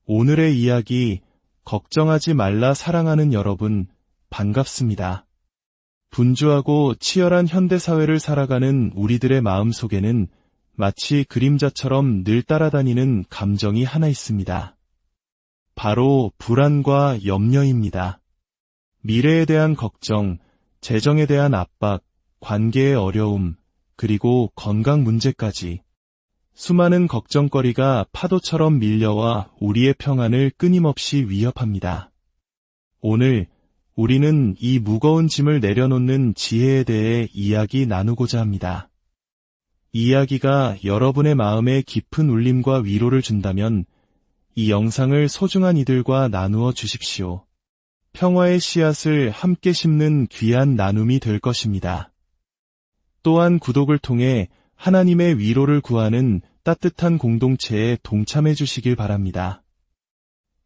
오늘의 이야기, 걱정하지 말라 사랑하는 여러분, 반갑습니다. 분주하고 치열한 현대사회를 살아가는 우리들의 마음속에는 마치 그림자처럼 늘 따라다니는 감정이 하나 있습니다. 바로 불안과 염려입니다. 미래에 대한 걱정, 재정에 대한 압박, 관계의 어려움, 그리고 건강 문제까지 수많은 걱정거리가 파도처럼 밀려와 우리의 평안을 끊임없이 위협합니다. 오늘 우리는 이 무거운 짐을 내려놓는 지혜에 대해 이야기 나누고자 합니다. 이 이야기가 여러분의 마음에 깊은 울림과 위로를 준다면 이 영상을 소중한 이들과 나누어 주십시오. 평화의 씨앗을 함께 심는 귀한 나눔이 될 것입니다. 또한 구독을 통해 하나님의 위로를 구하는 따뜻한 공동체에 동참해 주시길 바랍니다.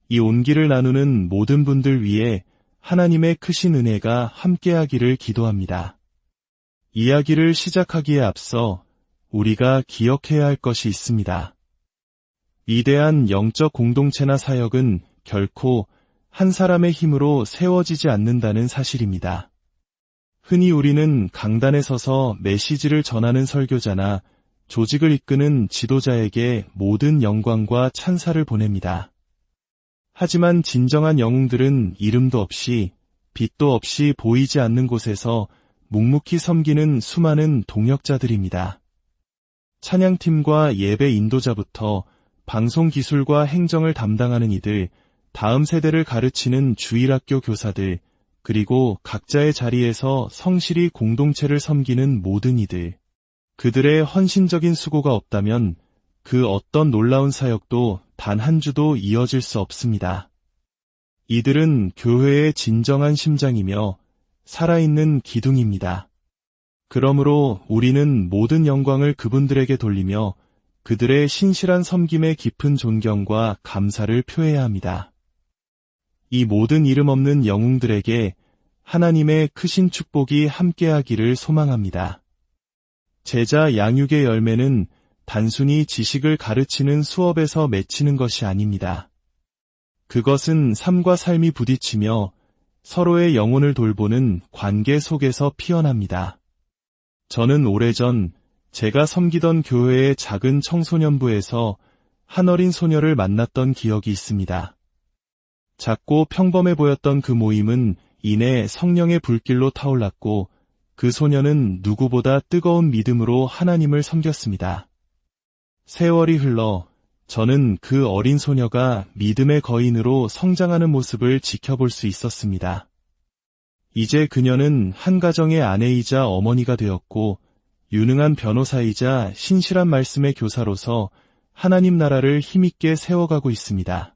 이 온기를 나누는 모든 분들 위해 하나님의 크신 은혜가 함께하기를 기도합니다. 이야기를 시작하기에 앞서 우리가 기억해야 할 것이 있습니다. 위대한 영적 공동체나 사역은 결코 한 사람의 힘으로 세워지지 않는다는 사실입니다. 흔히 우리는 강단에 서서 메시지를 전하는 설교자나 조직을 이끄는 지도자에게 모든 영광과 찬사를 보냅니다. 하지만 진정한 영웅들은 이름도 없이 빛도 없이 보이지 않는 곳에서 묵묵히 섬기는 수많은 동역자들입니다. 찬양팀과 예배 인도자부터 방송 기술과 행정을 담당하는 이들, 다음 세대를 가르치는 주일학교 교사들, 그리고 각자의 자리에서 성실히 공동체를 섬기는 모든 이들. 그들의 헌신적인 수고가 없다면 그 어떤 놀라운 사역도 단 한 주도 이어질 수 없습니다. 이들은 교회의 진정한 심장이며 살아있는 기둥입니다. 그러므로 우리는 모든 영광을 그분들에게 돌리며 그들의 신실한 섬김에 깊은 존경과 감사를 표해야 합니다. 이 모든 이름 없는 영웅들에게 하나님의 크신 축복이 함께하기를 소망합니다. 제자 양육의 열매는 단순히 지식을 가르치는 수업에서 맺히는 것이 아닙니다. 그것은 삶과 삶이 부딪히며 서로의 영혼을 돌보는 관계 속에서 피어납니다. 저는 오래전 제가 섬기던 교회의 작은 청소년부에서 한 어린 소녀를 만났던 기억이 있습니다. 작고 평범해 보였던 그 모임은 이내 성령의 불길로 타올랐고 그 소녀는 누구보다 뜨거운 믿음으로 하나님을 섬겼습니다. 세월이 흘러 저는 그 어린 소녀가 믿음의 거인으로 성장하는 모습을 지켜볼 수 있었습니다. 이제 그녀는 한 가정의 아내이자 어머니가 되었고 유능한 변호사이자 신실한 말씀의 교사로서 하나님 나라를 힘있게 세워가고 있습니다.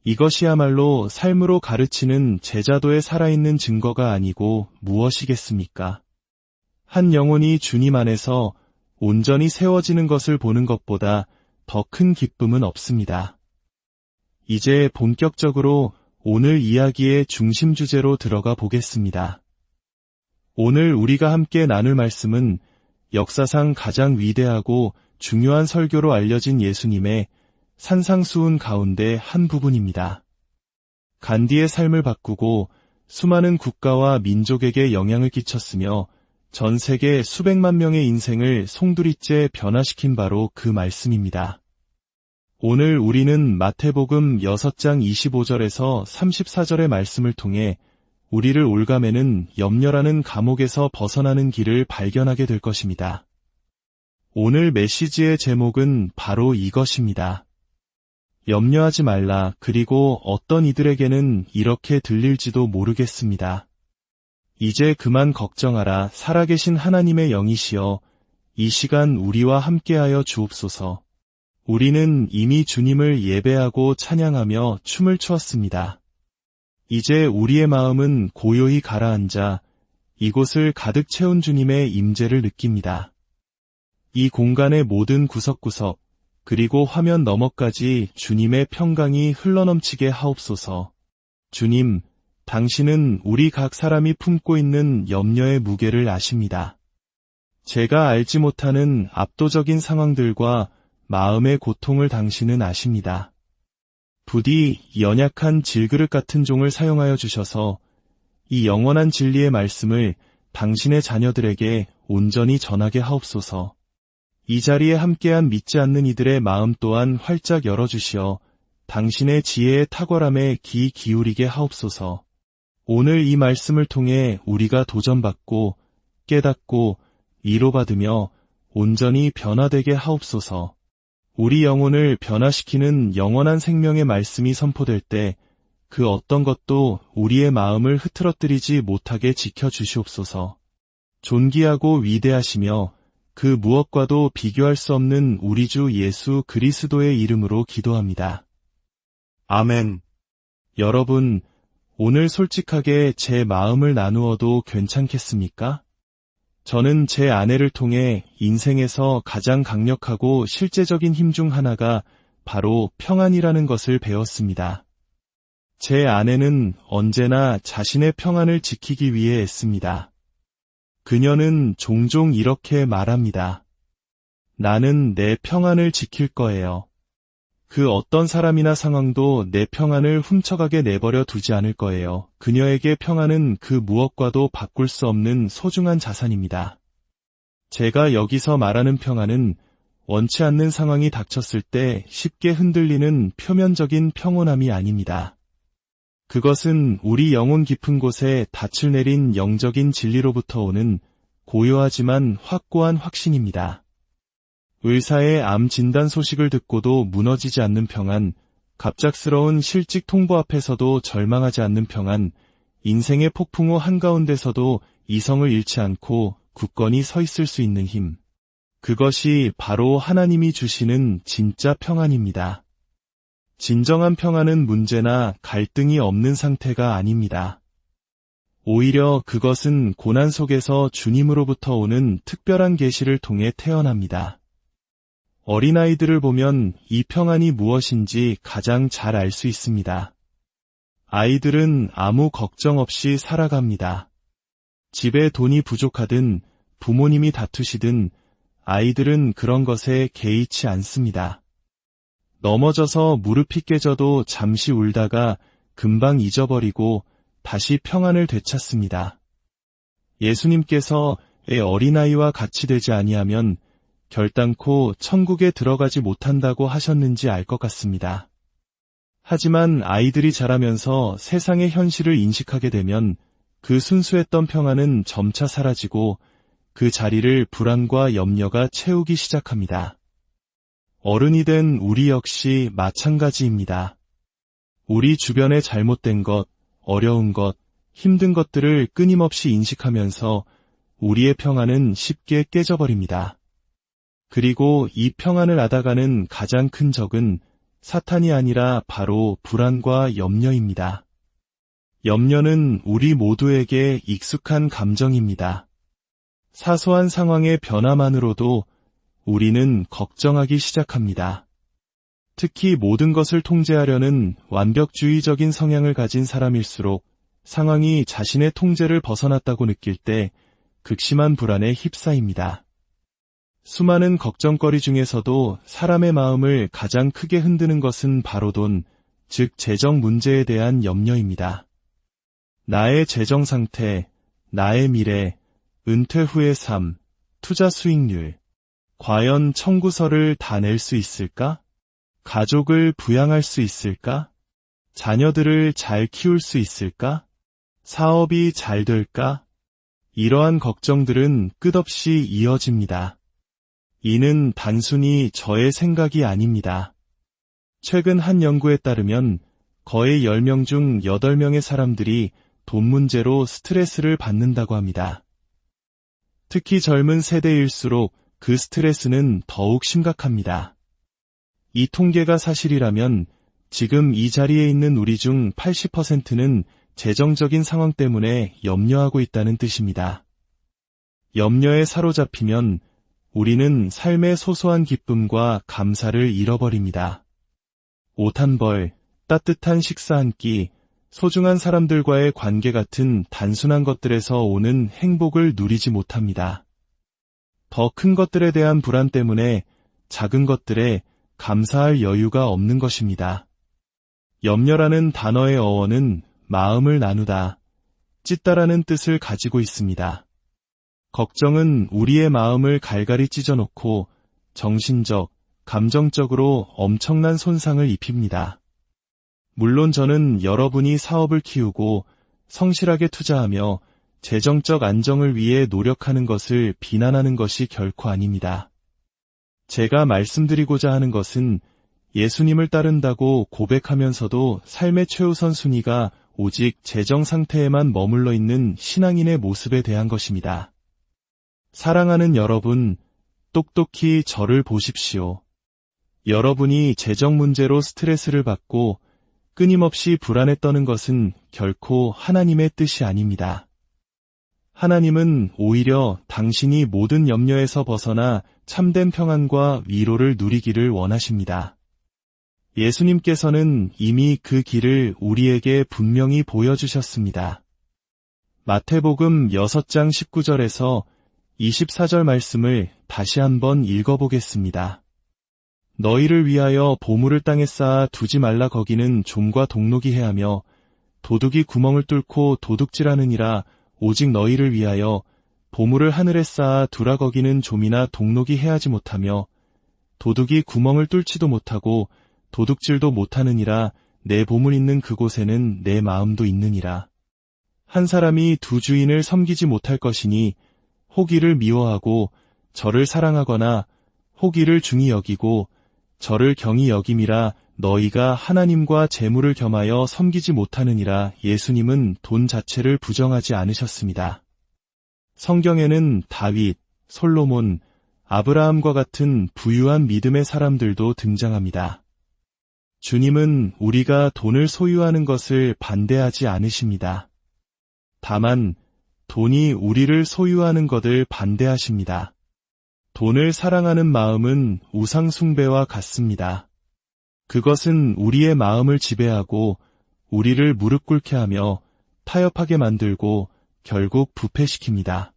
이것이야말로 삶으로 가르치는 제자도의 살아있는 증거가 아니고 무엇이겠습니까? 한 영혼이 주님 안에서 온전히 세워지는 것을 보는 것보다 더 큰 기쁨은 없습니다. 이제 본격적으로 오늘 이야기의 중심 주제로 들어가 보겠습니다. 오늘 우리가 함께 나눌 말씀은 역사상 가장 위대하고 중요한 설교로 알려진 예수님의 산상수훈 가운데 한 부분입니다. 간디의 삶을 바꾸고 수많은 국가와 민족에게 영향을 끼쳤으며 전 세계 수백만 명의 인생을 송두리째 변화시킨 바로 그 말씀입니다. 오늘 우리는 마태복음 6장 25절에서 34절의 말씀을 통해 우리를 올가매는 염려라는 감옥에서 벗어나는 길을 발견하게 될 것입니다. 오늘 메시지의 제목은 바로 이것입니다. 염려하지 말라. 그리고 어떤 이들에게는 이렇게 들릴지도 모르겠습니다. 이제 그만 걱정하라. 살아계신 하나님의 영이시여 이 시간 우리와 함께하여 주옵소서. 우리는 이미 주님을 예배하고 찬양하며 춤을 추었습니다. 이제 우리의 마음은 고요히 가라앉아 이곳을 가득 채운 주님의 임재를 느낍니다. 이 공간의 모든 구석구석 그리고 화면 너머까지 주님의 평강이 흘러넘치게 하옵소서. 주님, 당신은 우리 각 사람이 품고 있는 염려의 무게를 아십니다. 제가 알지 못하는 압도적인 상황들과 마음의 고통을 당신은 아십니다. 부디 연약한 질그릇 같은 종을 사용하여 주셔서 이 영원한 진리의 말씀을 당신의 자녀들에게 온전히 전하게 하옵소서. 이 자리에 함께한 믿지 않는 이들의 마음 또한 활짝 열어주시어 당신의 지혜의 탁월함에 귀 기울이게 하옵소서. 오늘 이 말씀을 통해 우리가 도전받고 깨닫고 위로받으며 온전히 변화되게 하옵소서. 우리 영혼을 변화시키는 영원한 생명의 말씀이 선포될 때 그 어떤 것도 우리의 마음을 흐트러뜨리지 못하게 지켜주시옵소서. 존귀하고 위대하시며 그 무엇과도 비교할 수 없는 우리 주 예수 그리스도의 이름으로 기도합니다. 아멘. 여러분, 오늘 솔직하게 제 마음을 나누어도 괜찮겠습니까? 저는 제 아내를 통해 인생에서 가장 강력하고 실제적인 힘 중 하나가 바로 평안이라는 것을 배웠습니다. 제 아내는 언제나 자신의 평안을 지키기 위해 애씁니다. 그녀는 종종 이렇게 말합니다. 나는 내 평안을 지킬 거예요. 그 어떤 사람이나 상황도 내 평안을 훔쳐가게 내버려 두지 않을 거예요. 그녀에게 평안은 그 무엇과도 바꿀 수 없는 소중한 자산입니다. 제가 여기서 말하는 평안은 원치 않는 상황이 닥쳤을 때 쉽게 흔들리는 표면적인 평온함이 아닙니다. 그것은 우리 영혼 깊은 곳에 닻을 내린 영적인 진리로부터 오는 고요하지만 확고한 확신입니다. 의사의 암 진단 소식을 듣고도 무너지지 않는 평안, 갑작스러운 실직 통보 앞에서도 절망하지 않는 평안, 인생의 폭풍 후 한가운데서도 이성을 잃지 않고 굳건히 서 있을 수 있는 힘. 그것이 바로 하나님이 주시는 진짜 평안입니다. 진정한 평안은 문제나 갈등이 없는 상태가 아닙니다. 오히려 그것은 고난 속에서 주님으로부터 오는 특별한 계시를 통해 태어납니다. 어린아이들을 보면 이 평안이 무엇인지 가장 잘 알 수 있습니다. 아이들은 아무 걱정 없이 살아갑니다. 집에 돈이 부족하든 부모님이 다투시든 아이들은 그런 것에 개의치 않습니다. 넘어져서 무릎이 깨져도 잠시 울다가 금방 잊어버리고 다시 평안을 되찾습니다. 예수님께서 애 어린아이와 같이 되지 아니하면 결단코 천국에 들어가지 못한다고 하셨는지 알 것 같습니다. 하지만 아이들이 자라면서 세상의 현실을 인식하게 되면 그 순수했던 평안은 점차 사라지고 그 자리를 불안과 염려가 채우기 시작합니다. 어른이 된 우리 역시 마찬가지입니다. 우리 주변의 잘못된 것, 어려운 것, 힘든 것들을 끊임없이 인식하면서 우리의 평안은 쉽게 깨져버립니다. 그리고 이 평안을 앗아가는 가장 큰 적은 사탄이 아니라 바로 불안과 염려입니다. 염려는 우리 모두에게 익숙한 감정입니다. 사소한 상황의 변화만으로도 우리는 걱정하기 시작합니다. 특히 모든 것을 통제하려는 완벽주의적인 성향을 가진 사람일수록 상황이 자신의 통제를 벗어났다고 느낄 때 극심한 불안에 휩싸입니다. 수많은 걱정거리 중에서도 사람의 마음을 가장 크게 흔드는 것은 바로 돈, 즉 재정 문제에 대한 염려입니다. 나의 재정 상태, 나의 미래, 은퇴 후의 삶, 투자 수익률, 과연 청구서를 다 낼 수 있을까? 가족을 부양할 수 있을까? 자녀들을 잘 키울 수 있을까? 사업이 잘 될까? 이러한 걱정들은 끝없이 이어집니다. 이는 단순히 저의 생각이 아닙니다. 최근 한 연구에 따르면 거의 10명 중 8명의 사람들이 돈 문제로 스트레스를 받는다고 합니다. 특히 젊은 세대일수록 그 스트레스는 더욱 심각합니다. 이 통계가 사실이라면 지금 이 자리에 있는 우리 중 80%는 재정적인 상황 때문에 염려하고 있다는 뜻입니다. 염려에 사로잡히면 우리는 삶의 소소한 기쁨과 감사를 잃어버립니다. 옷 한 벌, 따뜻한 식사 한 끼, 소중한 사람들과의 관계 같은 단순한 것들에서 오는 행복을 누리지 못합니다. 더 큰 것들에 대한 불안 때문에 작은 것들에 감사할 여유가 없는 것입니다. 염려라는 단어의 어원은 마음을 나누다, 찢다라는 뜻을 가지고 있습니다. 걱정은 우리의 마음을 갈갈이 찢어놓고 정신적, 감정적으로 엄청난 손상을 입힙니다. 물론 저는 여러분이 사업을 키우고 성실하게 투자하며 재정적 안정을 위해 노력하는 것을 비난하는 것이 결코 아닙니다. 제가 말씀드리고자 하는 것은 예수님을 따른다고 고백하면서도 삶의 최우선 순위가 오직 재정 상태에만 머물러 있는 신앙인의 모습에 대한 것입니다. 사랑하는 여러분, 똑똑히 저를 보십시오. 여러분이 재정 문제로 스트레스를 받고 끊임없이 불안에 떠는 것은 결코 하나님의 뜻이 아닙니다. 하나님은 오히려 당신이 모든 염려에서 벗어나 참된 평안과 위로를 누리기를 원하십니다. 예수님께서는 이미 그 길을 우리에게 분명히 보여주셨습니다. 마태복음 6장 19절에서 24절 말씀을 다시 한번 읽어보겠습니다. 너희를 위하여 보물을 땅에 쌓아 두지 말라 거기는 좀과 동록이 해하며 도둑이 구멍을 뚫고 도둑질하느니라 오직 너희를 위하여 보물을 하늘에 쌓아 두라 거기는 좀이나 동록이 해하지 못하며 도둑이 구멍을 뚫지도 못하고 도둑질도 못하느니라 내 보물 있는 그곳에는 내 마음도 있느니라. 한 사람이 두 주인을 섬기지 못할 것이니 혹 이를 미워하고 저를 사랑하거나 혹 이를 중히 여기고 저를 경히 여김이라 너희가 하나님과 재물을 겸하여 섬기지 못하느니라. 예수님은 돈 자체를 부정하지 않으셨습니다. 성경에는 다윗, 솔로몬, 아브라함과 같은 부유한 믿음의 사람들도 등장합니다. 주님은 우리가 돈을 소유하는 것을 반대하지 않으십니다. 다만 돈이 우리를 소유하는 것을 반대하십니다. 돈을 사랑하는 마음은 우상 숭배와 같습니다. 그것은 우리의 마음을 지배하고 우리를 무릎 꿇게 하며 타협하게 만들고 결국 부패시킵니다.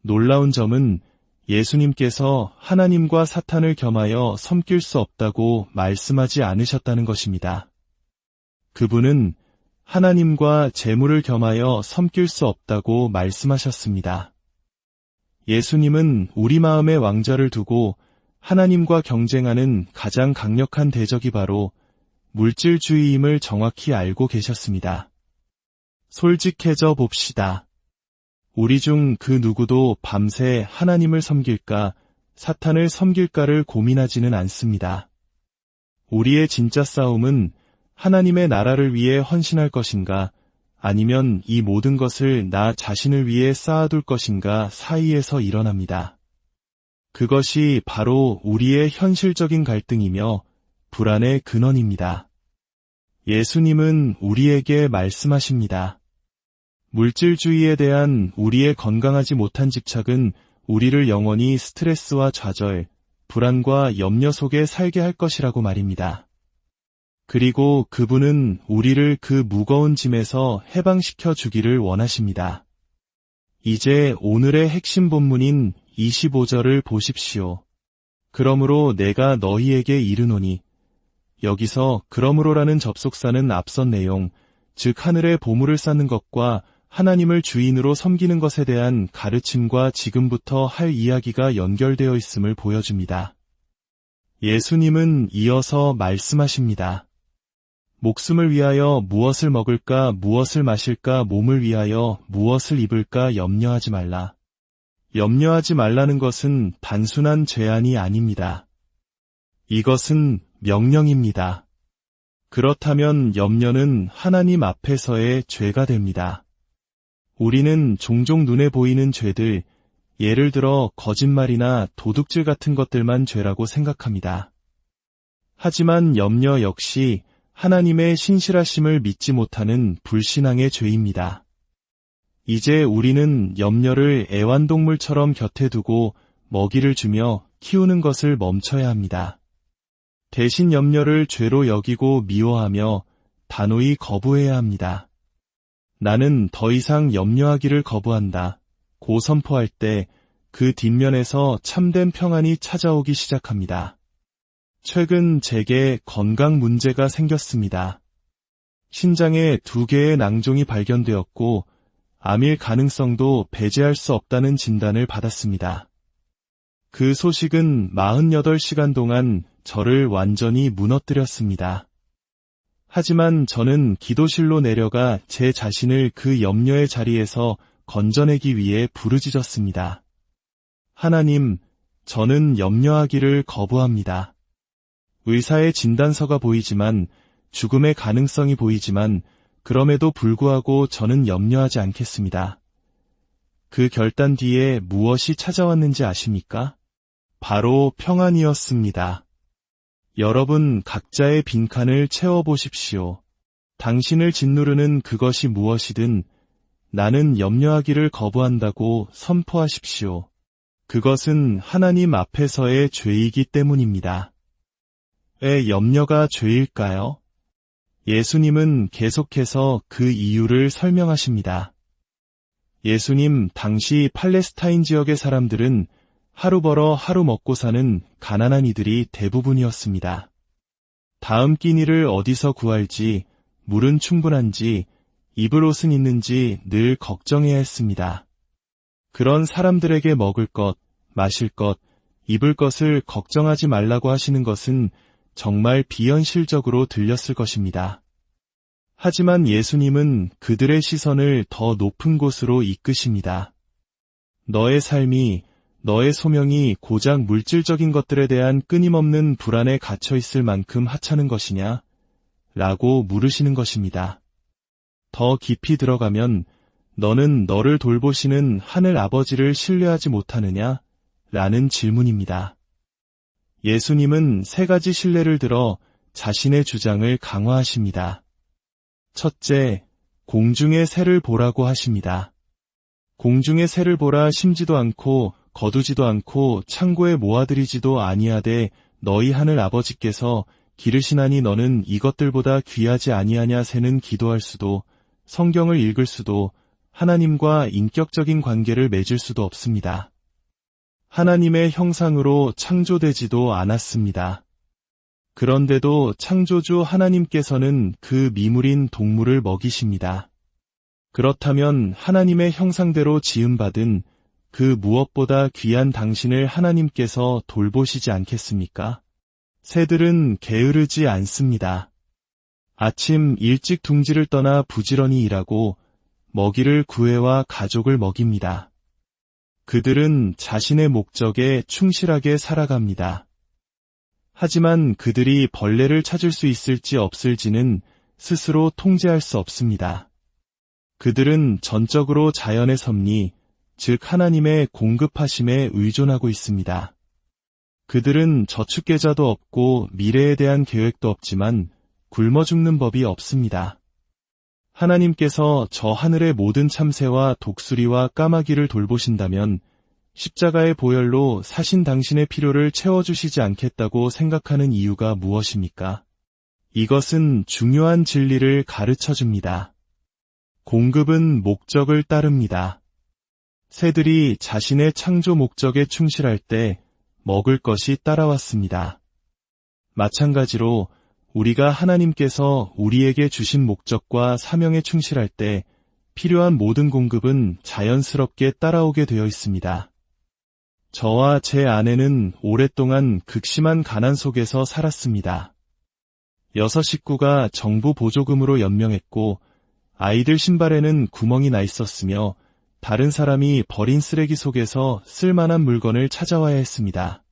놀라운 점은 예수님께서 하나님과 사탄을 겸하여 섬길 수 없다고 말씀하지 않으셨다는 것입니다. 그분은 하나님과 재물을 겸하여 섬길 수 없다고 말씀하셨습니다. 예수님은 우리 마음의 왕좌를 두고 하나님과 경쟁하는 가장 강력한 대적이 바로 물질주의임을 정확히 알고 계셨습니다. 솔직해져 봅시다. 우리 중 그 누구도 밤새 하나님을 섬길까, 사탄을 섬길까를 고민하지는 않습니다. 우리의 진짜 싸움은 하나님의 나라를 위해 헌신할 것인가, 아니면 이 모든 것을 나 자신을 위해 쌓아둘 것인가 사이에서 일어납니다. 그것이 바로 우리의 현실적인 갈등이며 불안의 근원입니다. 예수님은 우리에게 말씀하십니다. 물질주의에 대한 우리의 건강하지 못한 집착은 우리를 영원히 스트레스와 좌절, 불안과 염려 속에 살게 할 것이라고 말입니다. 그리고 그분은 우리를 그 무거운 짐에서 해방시켜 주기를 원하십니다. 이제 오늘의 핵심 본문인 25절을 보십시오. 그러므로 내가 너희에게 이르노니, 여기서 그러므로라는 접속사는 앞선 내용, 즉 하늘에 보물을 쌓는 것과 하나님을 주인으로 섬기는 것에 대한 가르침과 지금부터 할 이야기가 연결되어 있음을 보여줍니다. 예수님은 이어서 말씀하십니다. 목숨을 위하여 무엇을 먹을까, 무엇을 마실까, 몸을 위하여 무엇을 입을까 염려하지 말라. 염려하지 말라는 것은 단순한 제안이 아닙니다. 이것은 명령입니다. 그렇다면 염려는 하나님 앞에서의 죄가 됩니다. 우리는 종종 눈에 보이는 죄들, 예를 들어 거짓말이나 도둑질 같은 것들만 죄라고 생각합니다. 하지만 염려 역시 하나님의 신실하심을 믿지 못하는 불신앙의 죄입니다. 이제 우리는 염려를 애완동물처럼 곁에 두고 먹이를 주며 키우는 것을 멈춰야 합니다. 대신 염려를 죄로 여기고 미워하며 단호히 거부해야 합니다. 나는 더 이상 염려하기를 거부한다 고 선포할 때 그 뒷면에서 참된 평안이 찾아오기 시작합니다. 최근 제게 건강 문제가 생겼습니다. 신장에 2개의 낭종이 발견되었고 암일 가능성도 배제할 수 없다는 진단을 받았습니다. 그 소식은 48시간 동안 저를 완전히 무너뜨렸습니다. 하지만 저는 기도실로 내려가 제 자신을 그 염려의 자리에서 건져내기 위해 부르짖었습니다. 하나님, 저는 염려하기를 거부합니다. 의사의 진단서가 보이지만, 죽음의 가능성이 보이지만, 그럼에도 불구하고 저는 염려하지 않겠습니다. 그 결단 뒤에 무엇이 찾아왔는지 아십니까? 바로 평안이었습니다. 여러분 각자의 빈칸을 채워보십시오. 당신을 짓누르는 그것이 무엇이든 나는 염려하기를 거부한다고 선포하십시오. 그것은 하나님 앞에서의 죄이기 때문입니다. 왜 염려가 죄일까요? 예수님은 계속해서 그 이유를 설명하십니다. 예수님 당시 팔레스타인 지역의 사람들은 하루 벌어 하루 먹고 사는 가난한 이들이 대부분이었습니다. 다음 끼니를 어디서 구할지, 물은 충분한지, 입을 옷은 있는지 늘 걱정해야 했습니다. 그런 사람들에게 먹을 것, 마실 것, 입을 것을 걱정하지 말라고 하시는 것은 정말 비현실적으로 들렸을 것입니다. 하지만 예수님은 그들의 시선을 더 높은 곳으로 이끄십니다. 너의 삶이, 너의 소명이 고작 물질적인 것들에 대한 끊임없는 불안에 갇혀 있을 만큼 하찮은 것이냐? 라고 물으시는 것입니다. 더 깊이 들어가면 너는 너를 돌보시는 하늘 아버지를 신뢰하지 못하느냐? 라는 질문입니다. 예수님은 3가지 신뢰를 들어 자신의 주장을 강화하십니다. 첫째, 공중의 새를 보라고 하십니다. 공중의 새를 보라 심지도 않고 거두지도 않고 창고에 모아들이지도 아니하되 너희 하늘 아버지께서 기르시나니 너는 이것들보다 귀하지 아니하냐. 새는 기도할 수도 성경을 읽을 수도 하나님과 인격적인 관계를 맺을 수도 없습니다. 하나님의 형상으로 창조되지도 않았습니다. 그런데도 창조주 하나님께서는 그 미물인 동물을 먹이십니다. 그렇다면 하나님의 형상대로 지음받은 그 무엇보다 귀한 당신을 하나님께서 돌보시지 않겠습니까? 새들은 게으르지 않습니다. 아침 일찍 둥지를 떠나 부지런히 일하고 먹이를 구해와 가족을 먹입니다. 그들은 자신의 목적에 충실하게 살아갑니다. 하지만 그들이 벌레를 찾을 수 있을지 없을지는 스스로 통제할 수 없습니다. 그들은 전적으로 자연의 섭리, 즉 하나님의 공급하심에 의존하고 있습니다. 그들은 저축계좌도 없고 미래에 대한 계획도 없지만 굶어 죽는 법이 없습니다. 하나님께서 저 하늘의 모든 참새와 독수리와 까마귀를 돌보신다면 십자가의 보혈로 사신 당신의 필요를 채워주시지 않겠다고 생각하는 이유가 무엇입니까? 이것은 중요한 진리를 가르쳐줍니다. 공급은 목적을 따릅니다. 새들이 자신의 창조 목적에 충실할 때 먹을 것이 따라왔습니다. 마찬가지로 우리가 하나님께서 우리에게 주신 목적과 사명에 충실할 때 필요한 모든 공급은 자연스럽게 따라오게 되어 있습니다. 저와 제 아내는 오랫동안 극심한 가난 속에서 살았습니다. 6 식구가 정부 보조금으로 연명했고 아이들 신발에는 구멍이 나 있었으며 다른 사람이 버린 쓰레기 속에서 쓸만한 물건을 찾아와야 했습니다.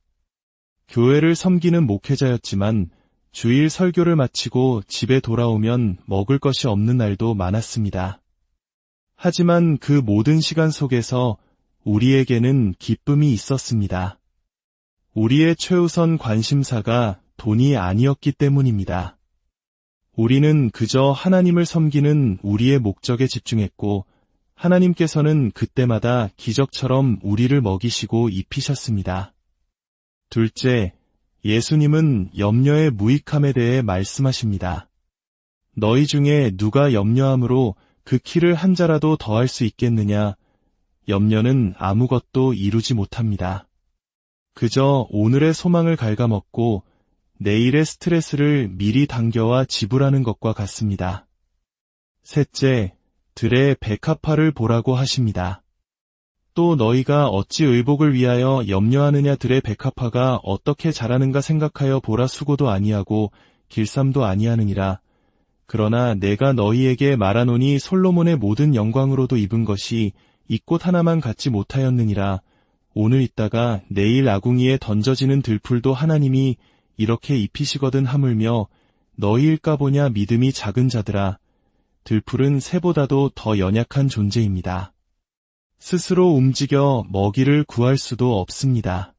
교회를 섬기는 목회자였지만 주일 설교를 마치고 집에 돌아오면 먹을 것이 없는 날도 많았습니다. 하지만 그 모든 시간 속에서 우리에게는 기쁨이 있었습니다. 우리의 최우선 관심사가 돈이 아니었기 때문입니다. 우리는 그저 하나님을 섬기는 우리의 목적에 집중했고 하나님께서는 그때마다 기적처럼 우리를 먹이시고 입히셨습니다. 둘째, 예수님은 염려의 무익함에 대해 말씀하십니다. 너희 중에 누가 염려함으로 그 키를 한 자라도 더할 수 있겠느냐? 염려는 아무것도 이루지 못합니다. 그저 오늘의 소망을 갉아먹고 내일의 스트레스를 미리 당겨와 지불하는 것과 같습니다. 셋째, 들의 백합화를 보라고 하십니다. 또 너희가 어찌 의복을 위하여 염려하느냐. 들의 백합화가 어떻게 자라는가 생각하여 보라. 수고도 아니하고 길쌈도 아니하느니라. 그러나 내가 너희에게 말하노니 솔로몬의 모든 영광으로도 입은 것이 이 꽃 하나만 갖지 못하였느니라. 오늘 있다가 내일 아궁이에 던져지는 들풀도 하나님이 이렇게 입히시거든. 하물며 너희일까 보냐. 믿음이 작은 자들아, 들풀은 새보다도 더 연약한 존재입니다. 스스로 움직여 먹이를 구할 수도 없습니다.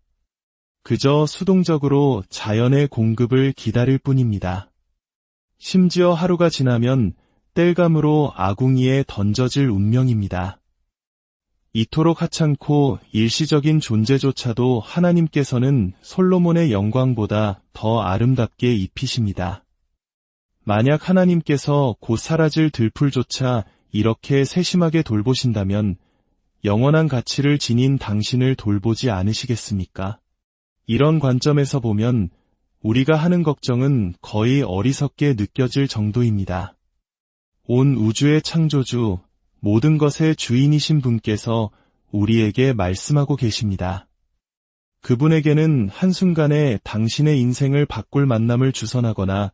그저 수동적으로 자연의 공급을 기다릴 뿐입니다. 심지어 하루가 지나면 땔감으로 아궁이에 던져질 운명입니다. 이토록 하찮고 일시적인 존재조차도 하나님께서는 솔로몬의 영광보다 더 아름답게 입히십니다. 만약 하나님께서 곧 사라질 들풀조차 이렇게 세심하게 돌보신다면 영원한 가치를 지닌 당신을 돌보지 않으시겠습니까? 이런 관점에서 보면 우리가 하는 걱정은 거의 어리석게 느껴질 정도입니다. 온 우주의 창조주, 모든 것의 주인이신 분께서 우리에게 말씀하고 계십니다. 그분에게는 한순간에 당신의 인생을 바꿀 만남을 주선하거나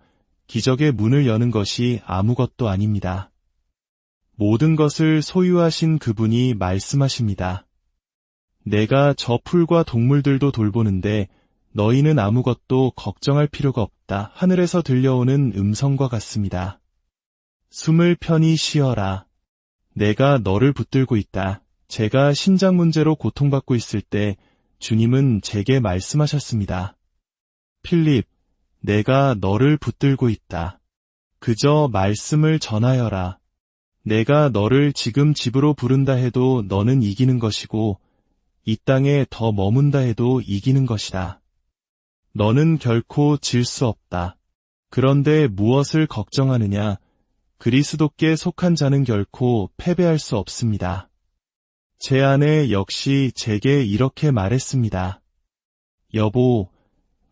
기적의 문을 여는 것이 아무것도 아닙니다. 모든 것을 소유하신 그분이 말씀하십니다. 내가 저 풀과 동물들도 돌보는데 너희는 아무것도 걱정할 필요가 없다. 하늘에서 들려오는 음성과 같습니다. 숨을 편히 쉬어라. 내가 너를 붙들고 있다. 제가 신장 문제로 고통받고 있을 때 주님은 제게 말씀하셨습니다. 필립, 내가 너를 붙들고 있다. 그저 말씀을 전하여라. 내가 너를 지금 집으로 부른다 해도 너는 이기는 것이고 이 땅에 더 머문다 해도 이기는 것이다. 너는 결코 질 수 없다. 그런데 무엇을 걱정하느냐? 그리스도께 속한 자는 결코 패배할 수 없습니다. 제 아내 역시 제게 이렇게 말했습니다. 여보,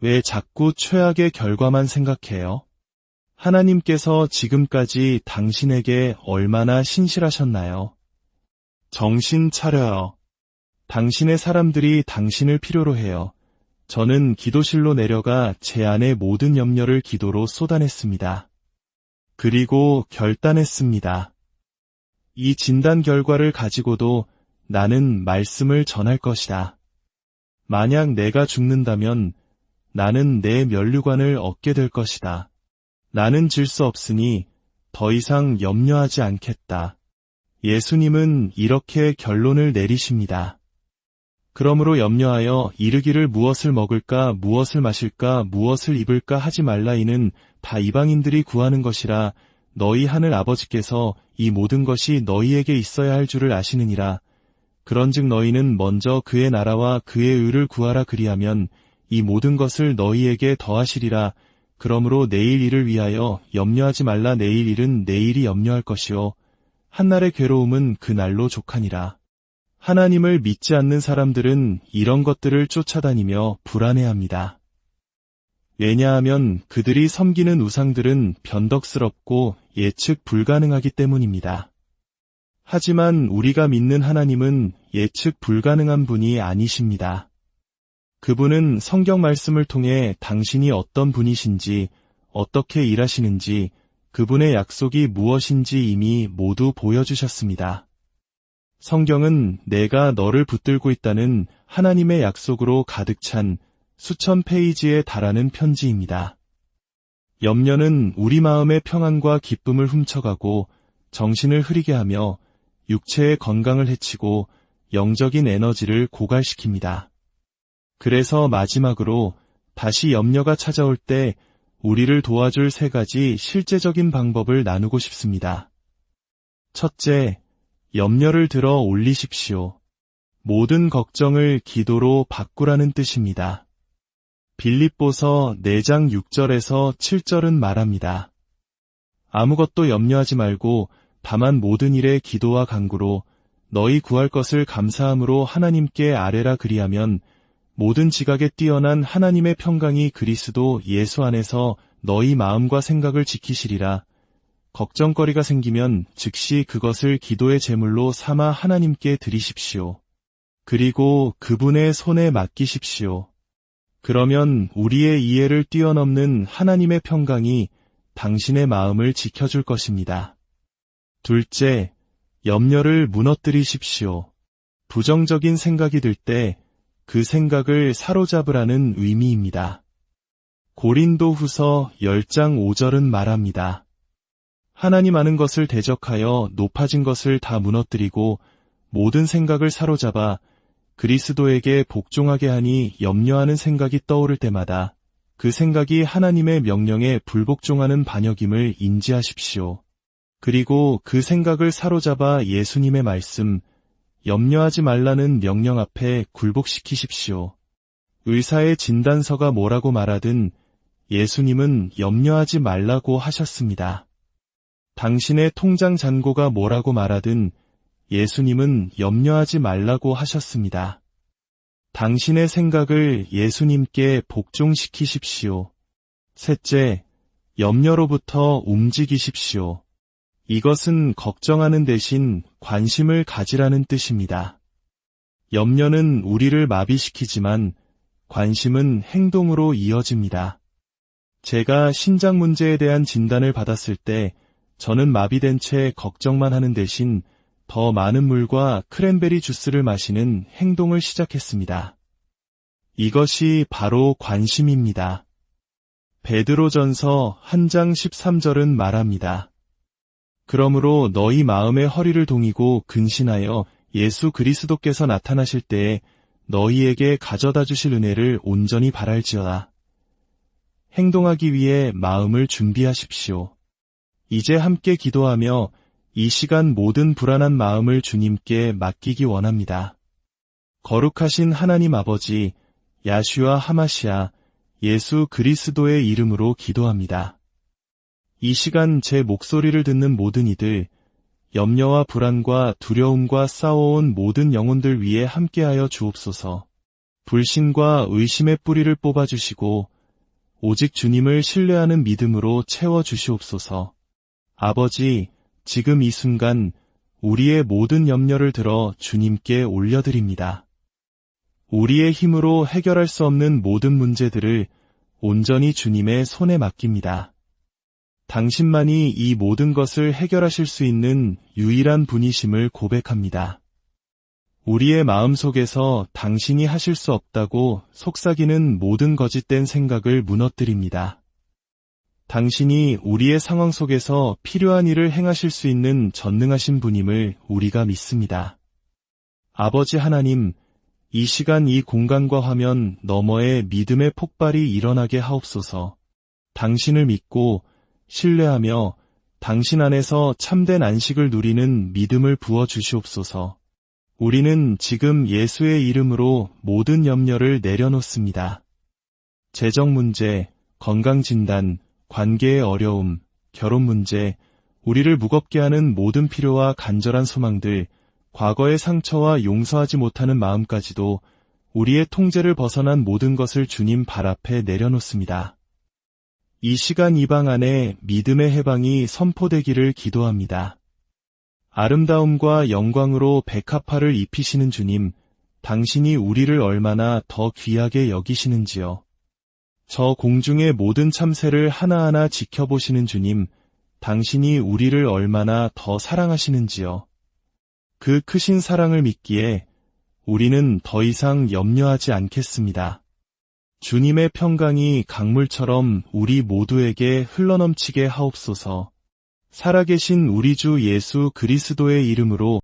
왜 자꾸 최악의 결과만 생각해요? 하나님께서 지금까지 당신에게 얼마나 신실하셨나요? 정신 차려요. 당신의 사람들이 당신을 필요로 해요. 저는 기도실로 내려가 제 안의 모든 염려를 기도로 쏟아냈습니다. 그리고 결단했습니다. 이 진단 결과를 가지고도 나는 말씀을 전할 것이다. 만약 내가 죽는다면 나는 내 면류관을 얻게 될 것이다. 나는 질 수 없으니 더 이상 염려하지 않겠다. 예수님은 이렇게 결론을 내리십니다. 그러므로 염려하여 이르기를 무엇을 먹을까, 무엇을 마실까, 무엇을 입을까 하지 말라. 이는 다 이방인들이 구하는 것이라. 너희 하늘 아버지께서 이 모든 것이 너희에게 있어야 할 줄을 아시느니라. 그런즉 너희는 먼저 그의 나라와 그의 의를 구하라. 그리하면 이 모든 것을 너희에게 더하시리라. 그러므로 내일 일을 위하여 염려하지 말라. 내일 일은 내일이 염려할 것이요 한날의 괴로움은 그날로 족하니라. 하나님을 믿지 않는 사람들은 이런 것들을 쫓아다니며 불안해합니다. 왜냐하면 그들이 섬기는 우상들은 변덕스럽고 예측 불가능하기 때문입니다. 하지만 우리가 믿는 하나님은 예측 불가능한 분이 아니십니다. 그분은 성경 말씀을 통해 당신이 어떤 분이신지, 어떻게 일하시는지, 그분의 약속이 무엇인지 이미 모두 보여주셨습니다. 성경은 내가 너를 붙들고 있다는 하나님의 약속으로 가득 찬 수천 페이지에 달하는 편지입니다. 염려는 우리 마음의 평안과 기쁨을 훔쳐가고 정신을 흐리게 하며 육체의 건강을 해치고 영적인 에너지를 고갈시킵니다. 그래서 마지막으로 다시 염려가 찾아올 때 우리를 도와줄 3가지 실제적인 방법을 나누고 싶습니다. 첫째, 염려를 들어 올리십시오. 모든 걱정을 기도로 바꾸라는 뜻입니다. 빌립보서 4장 6절에서 7절은 말합니다. 아무것도 염려하지 말고 다만 모든 일에 기도와 간구로 너희 구할 것을 감사함으로 하나님께 아뢰라. 그리하면 모든 지각에 뛰어난 하나님의 평강이 그리스도 예수 안에서 너희 마음과 생각을 지키시리라. 걱정거리가 생기면 즉시 그것을 기도의 제물로 삼아 하나님께 드리십시오. 그리고 그분의 손에 맡기십시오. 그러면 우리의 이해를 뛰어넘는 하나님의 평강이 당신의 마음을 지켜줄 것입니다. 둘째, 염려를 무너뜨리십시오. 부정적인 생각이 들 때 그 생각을 사로잡으라는 의미입니다. 고린도후서 10장 5절은 말합니다. 하나님 아는 것을 대적하여 높아진 것을 다 무너뜨리고 모든 생각을 사로잡아 그리스도에게 복종하게 하니 염려하는 생각이 떠오를 때마다 그 생각이 하나님의 명령에 불복종하는 반역임을 인지하십시오. 그리고 그 생각을 사로잡아 예수님의 말씀, 염려하지 말라는 명령 앞에 굴복시키십시오. 의사의 진단서가 뭐라고 말하든 예수님은 염려하지 말라고 하셨습니다. 당신의 통장 잔고가 뭐라고 말하든 예수님은 염려하지 말라고 하셨습니다. 당신의 생각을 예수님께 복종시키십시오. 셋째, 염려로부터 움직이십시오. 이것은 걱정하는 대신 관심을 가지라는 뜻입니다. 염려는 우리를 마비시키지만 관심은 행동으로 이어집니다. 제가 신장 문제에 대한 진단을 받았을 때 저는 마비된 채 걱정만 하는 대신 더 많은 물과 크랜베리 주스를 마시는 행동을 시작했습니다. 이것이 바로 관심입니다. 베드로전서 1장 13절은 말합니다. 그러므로 너희 마음의 허리를 동이고 근신하여 예수 그리스도께서 나타나실 때에 너희에게 가져다 주실 은혜를 온전히 바랄지어다. 행동하기 위해 마음을 준비하십시오. 이제 함께 기도하며 이 시간 모든 불안한 마음을 주님께 맡기기 원합니다. 거룩하신 하나님 아버지, 야슈아 하마시아, 예수 그리스도의 이름으로 기도합니다. 이 시간 제 목소리를 듣는 모든 이들, 염려와 불안과 두려움과 싸워온 모든 영혼들 위에 함께하여 주옵소서. 불신과 의심의 뿌리를 뽑아주시고 오직 주님을 신뢰하는 믿음으로 채워주시옵소서. 아버지, 지금 이 순간 우리의 모든 염려를 들어 주님께 올려드립니다. 우리의 힘으로 해결할 수 없는 모든 문제들을 온전히 주님의 손에 맡깁니다. 당신만이 이 모든 것을 해결하실 수 있는 유일한 분이심을 고백합니다. 우리의 마음속에서 당신이 하실 수 없다고 속삭이는 모든 거짓된 생각을 무너뜨립니다. 당신이 우리의 상황 속에서 필요한 일을 행하실 수 있는 전능하신 분임을 우리가 믿습니다. 아버지 하나님, 이 시간 이 공간과 화면 너머에 믿음의 폭발이 일어나게 하옵소서. 당신을 믿고 신뢰하며 당신 안에서 참된 안식을 누리는 믿음을 부어주시옵소서. 우리는 지금 예수의 이름으로 모든 염려를 내려놓습니다. 재정 문제, 건강진단, 관계의 어려움, 결혼 문제, 우리를 무겁게 하는 모든 필요와 간절한 소망들, 과거의 상처와 용서하지 못하는 마음까지도 우리의 통제를 벗어난 모든 것을 주님 발 앞에 내려놓습니다. 이 시간 이 방 안에 믿음의 해방이 선포되기를 기도합니다. 아름다움과 영광으로 백합화를 입히시는 주님, 당신이 우리를 얼마나 더 귀하게 여기시는지요. 저 공중의 모든 참새를 하나하나 지켜보시는 주님, 당신이 우리를 얼마나 더 사랑하시는지요. 그 크신 사랑을 믿기에 우리는 더 이상 염려하지 않겠습니다. 주님의 평강이 강물처럼 우리 모두에게 흘러넘치게 하옵소서. 살아계신 우리 주 예수 그리스도의 이름으로